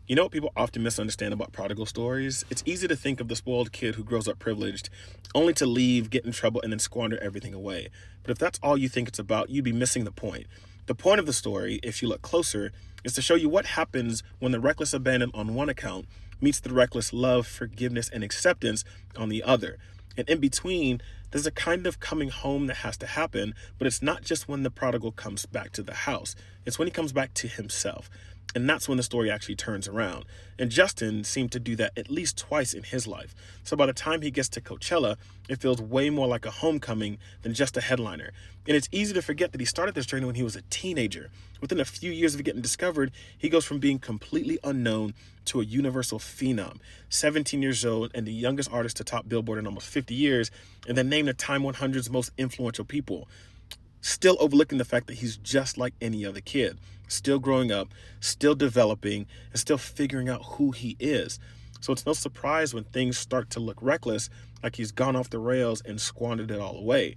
You know what people often misunderstand about prodigal stories? It's easy to think of the spoiled kid who grows up privileged, only to leave, get in trouble, and then squander everything away. But if that's all you think it's about, you'd be missing the point. The point of the story, if you look closer, is to show you what happens when the reckless abandon on one account meets the reckless love, forgiveness, and acceptance on the other. And in between, there's a kind of coming home that has to happen, but it's not just when the prodigal comes back to the house, it's when he comes back to himself. And that's when the story actually turns around. And Justin seemed to do that at least twice in his life. So by the time he gets to Coachella, it feels way more like a homecoming than just a headliner. And it's easy to forget that he started this journey when he was a teenager. Within a few years of getting discovered, he goes from being completely unknown to a universal phenom. 17 years old and the youngest artist to top Billboard in almost 50 years, and then named the Time 100's most influential people, still overlooking the fact that he's just like any other kid, still growing up, still developing, and still figuring out who he is. So it's no surprise when things start to look reckless, like he's gone off the rails and squandered it all away.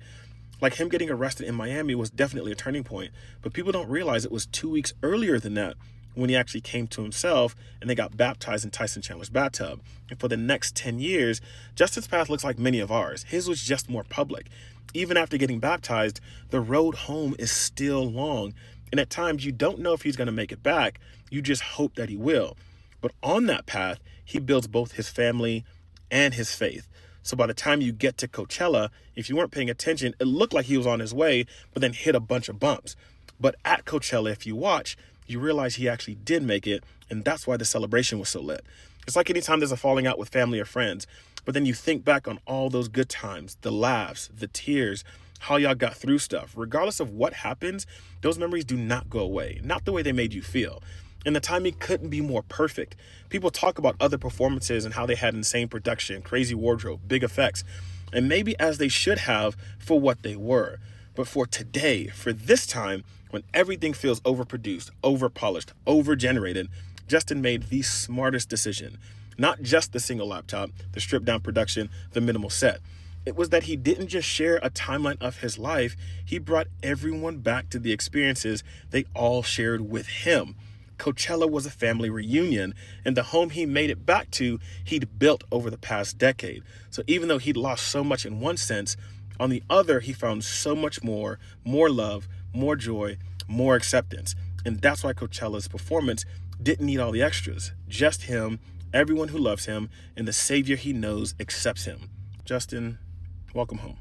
Like him getting arrested in Miami was definitely a turning point, but people don't realize it was 2 weeks earlier than that when he actually came to himself and they got baptized in Tyson Chandler's bathtub. And for the next 10 years, Justin's path looks like many of ours. His was just more public. Even after getting baptized, the road home is still long. And at times, you don't know if he's going to make it back. You just hope that he will. But on that path, he builds both his family and his faith. So by the time you get to Coachella, if you weren't paying attention, it looked like he was on his way, but then hit a bunch of bumps. But at Coachella, if you watch, you realize he actually did make it, and that's why the celebration was so lit. It's like anytime there's a falling out with family or friends, but then you think back on all those good times, the laughs, the tears, how y'all got through stuff. Regardless of what happens, those memories do not go away, not the way they made you feel. And the timing couldn't be more perfect. People talk about other performances and how they had insane production, crazy wardrobe, big effects, and maybe as they should have for what they were. But for today, for this time, when everything feels overproduced, overpolished, overgenerated, Justin made the smartest decision. Not just the single laptop, the stripped down production, the minimal set. It was that he didn't just share a timeline of his life, he brought everyone back to the experiences they all shared with him. Coachella was a family reunion, and the home he made it back to, he'd built over the past decade. So even though he'd lost so much in one sense, on the other, he found so much more love, more joy, more acceptance. And that's why Coachella's performance didn't need all the extras. Just him, everyone who loves him, and the savior he knows accepts him. Justin, welcome home.